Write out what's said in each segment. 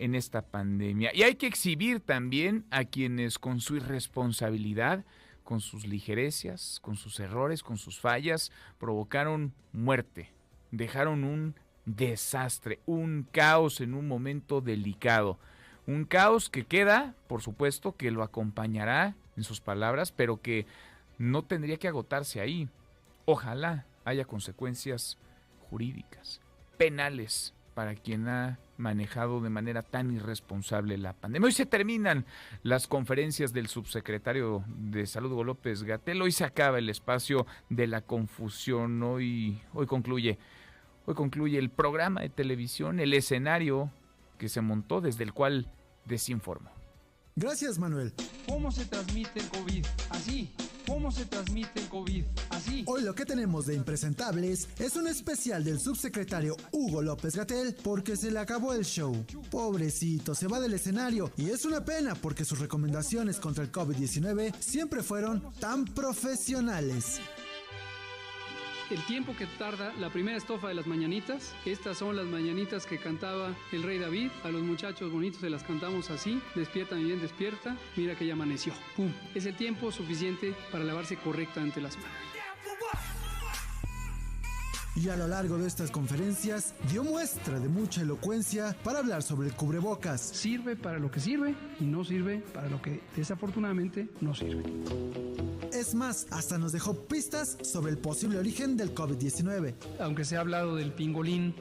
en esta pandemia. Y hay que exhibir también a quienes con su irresponsabilidad, con sus ligerezas, con sus errores, con sus fallas, provocaron muerte, dejaron un desastre, un caos en un momento delicado. Un caos que queda, por supuesto, que lo acompañará en sus palabras, pero que no tendría que agotarse ahí. Ojalá haya consecuencias jurídicas, penales, para quien ha manejado de manera tan irresponsable la pandemia. Hoy se terminan las conferencias del subsecretario de Salud, Hugo López-Gatell. Hoy se acaba el espacio de la confusión. Hoy concluye el programa de televisión, el escenario que se montó desde el cual desinformó. Gracias, Manuel. ¿Cómo se transmite el COVID? Así. ¿Cómo se transmite el COVID? Así. Hoy lo que tenemos de impresentables es un especial del subsecretario Hugo López-Gatell porque se le acabó el show. Pobrecito, se va del escenario y es una pena porque sus recomendaciones contra el COVID-19 siempre fueron tan profesionales. El tiempo que tarda la primera estrofa de las mañanitas, estas son las mañanitas que cantaba el rey David. A los muchachos bonitos se las cantamos así: despierta mi bien, despierta, mira que ya amaneció. ¡Pum! Es el tiempo suficiente para lavarse correctamente las manos. Y a lo largo de estas conferencias dio muestra de mucha elocuencia para hablar sobre el cubrebocas. Sirve para lo que sirve y no sirve para lo que desafortunadamente no sirve. Es más, hasta nos dejó pistas sobre el posible origen del COVID-19. Aunque se ha hablado del pingolín.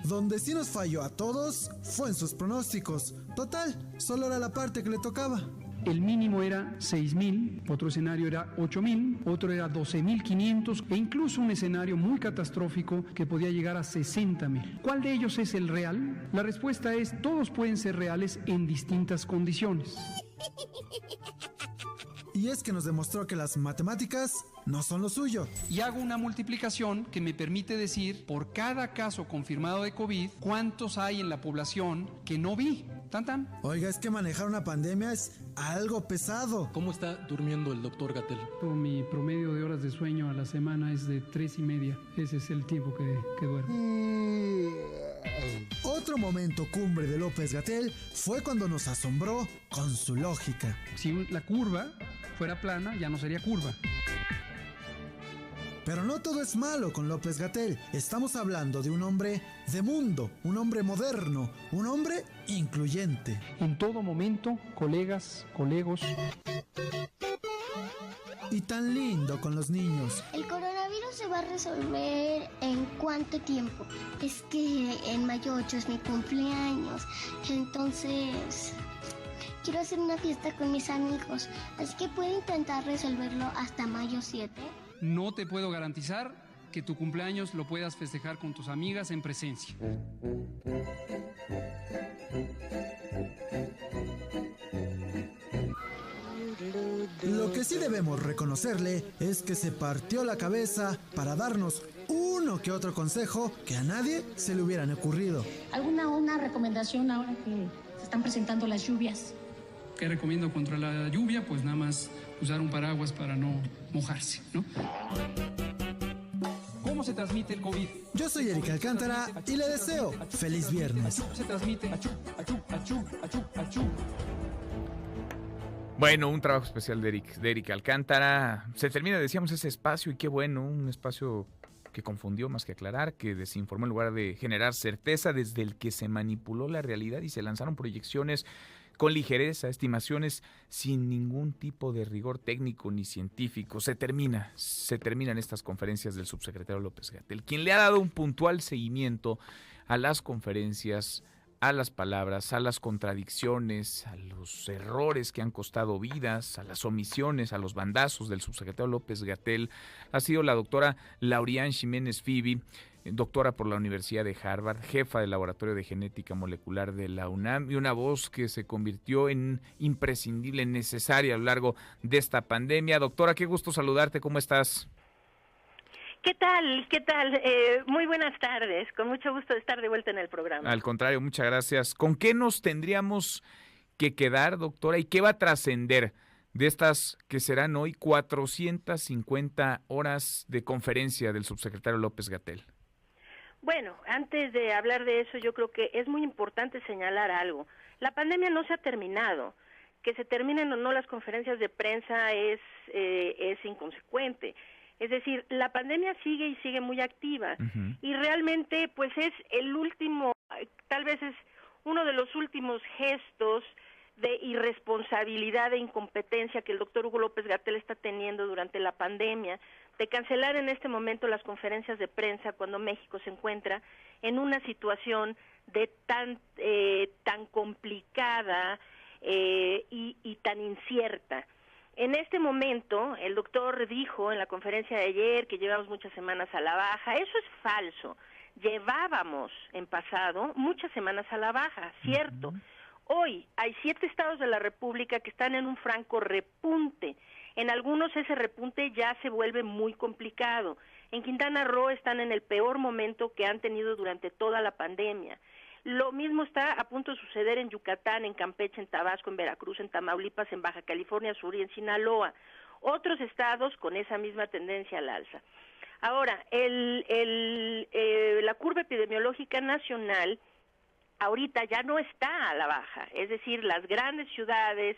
Donde sí nos falló a todos fue en sus pronósticos. Total, solo era la parte que le tocaba. El mínimo era 6,000, otro escenario era 8,000, otro era 12,500 e incluso un escenario muy catastrófico que podía llegar a 60,000. ¿Cuál de ellos es el real? La respuesta es: todos pueden ser reales en distintas condiciones. Y es que nos demostró que las matemáticas no son lo suyo. Y hago una multiplicación que me permite decir, por cada caso confirmado de COVID, cuántos hay en la población que no vi. Tan tan. Oiga, es que manejar una pandemia es algo pesado. ¿Cómo está durmiendo el doctor Gatell? Mi promedio de horas de sueño a la semana es de 3:30. Ese es el tiempo que duermo. Otro momento cumbre de López-Gatell fue cuando nos asombró con su lógica. Si la curva fuera plana, ya no sería curva. Pero no todo es malo con López-Gatell. Estamos hablando de un hombre de mundo, un hombre moderno, un hombre incluyente. En todo momento, colegos. Y tan lindo con los niños. ¿El coronavirus se va a resolver en cuánto tiempo? Es que en mayo 8 es mi cumpleaños, entonces quiero hacer una fiesta con mis amigos, así que puedo intentar resolverlo hasta mayo 7. No te puedo garantizar que tu cumpleaños lo puedas festejar con tus amigas en presencia. Lo que sí debemos reconocerle es que se partió la cabeza para darnos uno que otro consejo que a nadie se le hubieran ocurrido. ¿Alguna recomendación ahora que se están presentando las lluvias? ¿Qué recomiendo contra la lluvia? Pues nada más usar un paraguas para no mojarse, ¿no? ¿Cómo se transmite el COVID? Yo soy Eric Alcántara y le deseo feliz viernes. Se transmite achú. Bueno, un trabajo especial de Eric Alcántara. Se termina, decíamos, ese espacio, y qué bueno, un espacio que confundió más que aclarar, que desinformó en lugar de generar certeza, desde el que se manipuló la realidad y se lanzaron proyecciones con ligereza, estimaciones sin ningún tipo de rigor técnico ni científico. Se terminan estas conferencias del subsecretario López-Gatell, quien le ha dado un puntual seguimiento a las conferencias, a las palabras, a las contradicciones, a los errores que han costado vidas, a las omisiones, a los bandazos del subsecretario López-Gatell. Ha sido la doctora Lauriane Ximénez Fibi, doctora por la Universidad de Harvard, jefa del Laboratorio de Genética Molecular de la UNAM, y una voz que se convirtió en imprescindible, necesaria a lo largo de esta pandemia. Doctora, qué gusto saludarte, ¿cómo estás? ¿Qué tal? Muy buenas tardes, con mucho gusto de estar de vuelta en el programa. Al contrario, muchas gracias. ¿Con qué nos tendríamos que quedar, doctora, y qué va a trascender de estas que serán hoy 450 horas de conferencia del subsecretario López-Gatell? Bueno, antes de hablar de eso, yo creo que es muy importante señalar algo. La pandemia no se ha terminado. Que se terminen o no las conferencias de prensa es inconsecuente. Es decir, la pandemia sigue y sigue muy activa. Y realmente, pues es el último, tal vez es uno de los últimos gestos de irresponsabilidad e incompetencia que el doctor Hugo López-Gatell está teniendo durante la pandemia, de cancelar en este momento las conferencias de prensa cuando México se encuentra en una situación de tan complicada y tan incierta. En este momento, el doctor dijo en la conferencia de ayer que llevamos muchas semanas a la baja. Eso es falso. Llevábamos en pasado muchas semanas a la baja, ¿cierto? Hoy hay 7 estados de la República que están en un franco repunte. En algunos ese repunte ya se vuelve muy complicado. En Quintana Roo están en el peor momento que han tenido durante toda la pandemia. Lo mismo está a punto de suceder en Yucatán, en Campeche, en Tabasco, en Veracruz, en Tamaulipas, en Baja California Sur y en Sinaloa. Otros estados con esa misma tendencia al alza. Ahora, la curva epidemiológica nacional ahorita ya no está a la baja, es decir, las grandes ciudades,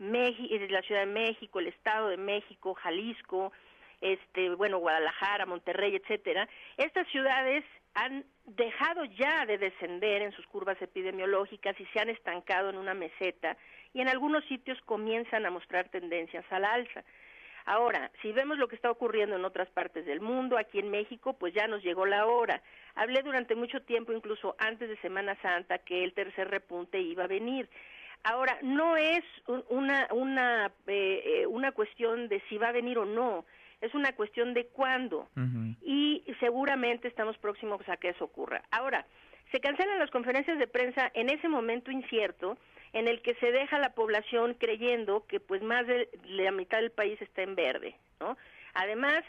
la Ciudad de México, el Estado de México, Jalisco, Guadalajara, Monterrey, etcétera, estas ciudades han dejado ya de descender en sus curvas epidemiológicas y se han estancado en una meseta y en algunos sitios comienzan a mostrar tendencias al alza. Ahora, si vemos lo que está ocurriendo en otras partes del mundo, aquí en México, pues ya nos llegó la hora. Hablé durante mucho tiempo, incluso antes de Semana Santa, que el tercer repunte iba a venir. Ahora, no es una cuestión de si va a venir o no, es una cuestión de cuándo. Y seguramente estamos próximos a que eso ocurra. Ahora, se cancelan las conferencias de prensa en ese momento incierto, en el que se deja a la población creyendo que pues más de la mitad del país está en verde, ¿no? Además,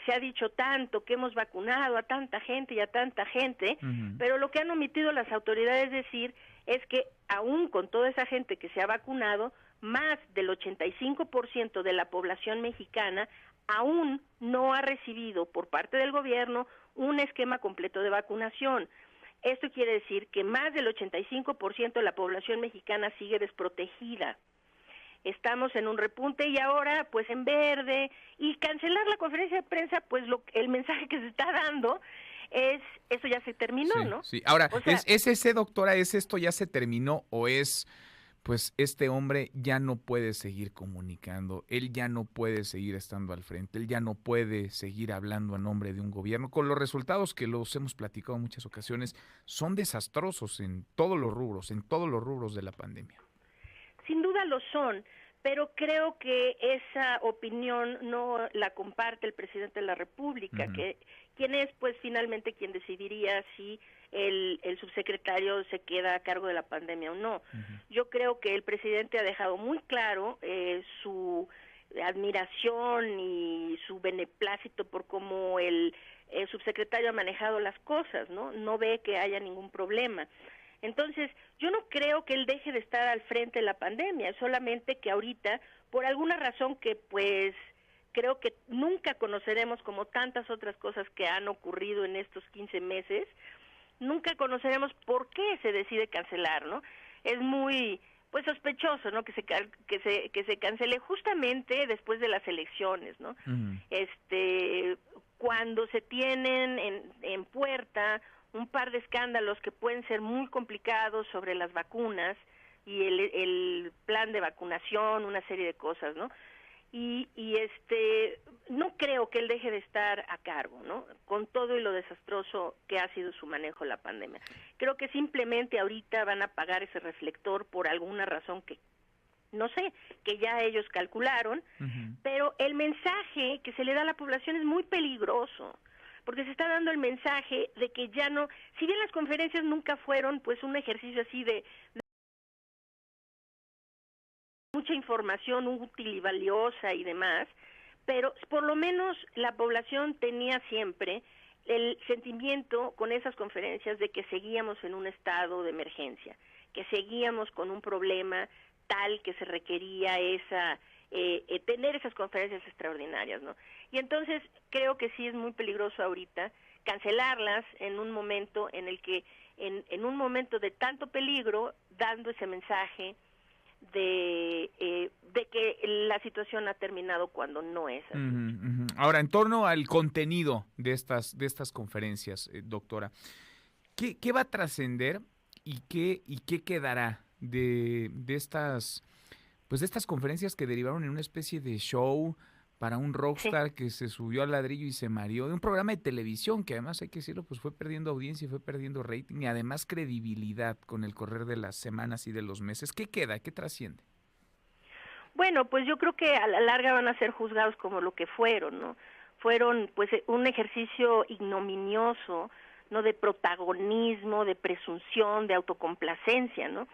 se ha dicho tanto que hemos vacunado a tanta gente y a tanta gente, pero lo que han omitido las autoridades decir es que aún con toda esa gente que se ha vacunado, más del 85% de la población mexicana aún no ha recibido por parte del gobierno un esquema completo de vacunación. Esto quiere decir que más del 85% de la población mexicana sigue desprotegida. Estamos en un repunte y ahora, pues en verde, y cancelar la conferencia de prensa, pues el mensaje que se está dando es, eso ya se terminó, sí, ¿no? Sí, ahora, o sea, ¿es ese, doctora, es esto ya se terminó o es... pues este hombre ya no puede seguir comunicando, él ya no puede seguir estando al frente, él ya no puede seguir hablando a nombre de un gobierno, con los resultados que los hemos platicado en muchas ocasiones, son desastrosos en todos los rubros de la pandemia. Sin duda lo son, pero creo que esa opinión no la comparte el presidente de la República, que quien es pues finalmente quien decidiría si el subsecretario se queda a cargo de la pandemia o no. Yo creo que el presidente ha dejado muy claro su admiración y su beneplácito por cómo el subsecretario ha manejado las cosas, ¿no? No ve que haya ningún problema. Entonces, yo no creo que él deje de estar al frente de la pandemia, solamente que ahorita, por alguna razón que pues creo que nunca conoceremos, como tantas otras cosas que han ocurrido en estos 15 meses, nunca conoceremos por qué se decide cancelar, ¿no? Es muy pues sospechoso, ¿no? Que se cancele justamente después de las elecciones, ¿no? Cuando se tienen en puerta un par de escándalos que pueden ser muy complicados sobre las vacunas y el plan de vacunación, una serie de cosas, ¿no? Y no creo que él deje de estar a cargo, ¿no? Con todo y lo desastroso que ha sido su manejo de la pandemia. Creo que simplemente ahorita van a apagar ese reflector por alguna razón que no sé, que ya ellos calcularon, pero el mensaje que se le da a la población es muy peligroso, porque se está dando el mensaje de que ya no, si bien las conferencias nunca fueron pues un ejercicio así de mucha información útil y valiosa y demás, pero por lo menos la población tenía siempre el sentimiento con esas conferencias de que seguíamos en un estado de emergencia, que seguíamos con un problema tal que se requería tener esas conferencias extraordinarias, ¿no? Y entonces creo que sí es muy peligroso ahorita cancelarlas en un momento en el que, en un momento de tanto peligro, dando ese mensaje de que la situación ha terminado cuando no es así. Ahora, en torno al contenido de estas conferencias, doctora, ¿qué va a trascender y qué quedará de estas conferencias que derivaron en una especie de show para un rockstar que se subió al ladrillo y se mareó, de un programa de televisión que además, hay que decirlo, pues fue perdiendo audiencia y fue perdiendo rating y además credibilidad con el correr de las semanas y de los meses? ¿Qué queda? ¿Qué trasciende? Bueno, pues yo creo que a la larga van a ser juzgados como lo que fueron, ¿no? Fueron pues un ejercicio ignominioso, ¿no? De protagonismo, de presunción, de autocomplacencia, ¿no?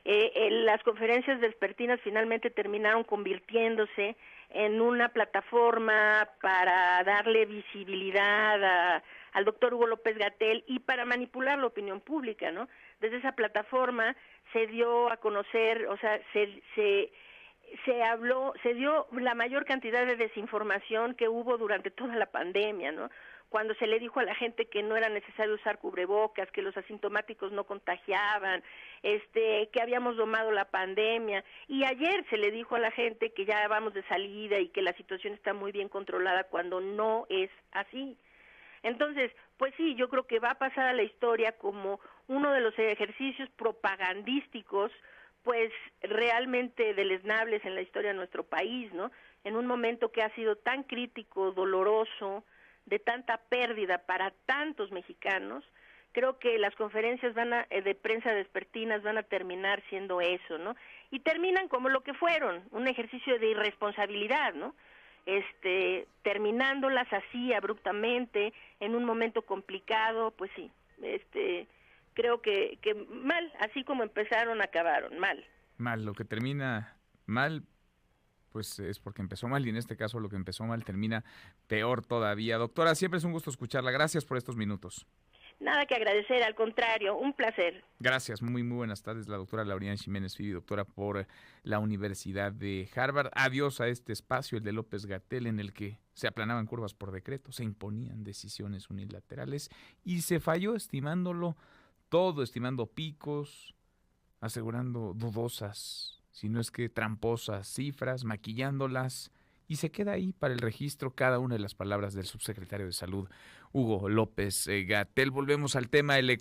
Las conferencias vespertinas finalmente terminaron convirtiéndose en una plataforma para darle visibilidad al doctor Hugo López-Gatell y para manipular la opinión pública, ¿no? Desde esa plataforma se dio a conocer, o sea, se dio la mayor cantidad de desinformación que hubo durante toda la pandemia, ¿no? Cuando se le dijo a la gente que no era necesario usar cubrebocas, que los asintomáticos no contagiaban, que habíamos domado la pandemia, y ayer se le dijo a la gente que ya vamos de salida y que la situación está muy bien controlada cuando no es así. Entonces, pues sí, yo creo que va a pasar a la historia como uno de los ejercicios propagandísticos pues realmente deleznables en la historia de nuestro país, ¿no? En un momento que ha sido tan crítico, doloroso, de tanta pérdida para tantos mexicanos, creo que las conferencias de prensa vespertinas van a terminar siendo eso, ¿no? Y terminan como lo que fueron, un ejercicio de irresponsabilidad, ¿no? Terminándolas así abruptamente, en un momento complicado, pues sí, creo que mal, así como empezaron, acabaron mal. Mal, lo que termina mal, pues es porque empezó mal, y en este caso lo que empezó mal termina peor todavía. Doctora, siempre es un gusto escucharla. Gracias por estos minutos. Nada que agradecer, al contrario, un placer. Gracias, muy buenas tardes, la doctora Lauriana Ximénez Fibi, doctora por la Universidad de Harvard. Adiós a este espacio, el de López-Gatell, en el que se aplanaban curvas por decreto, se imponían decisiones unilaterales y se falló estimándolo todo, estimando picos, asegurando dudosas, si no es que tramposas cifras, maquillándolas, y se queda ahí para el registro cada una de las palabras del subsecretario de Salud, Hugo López-Gatell. Volvemos al tema electoral.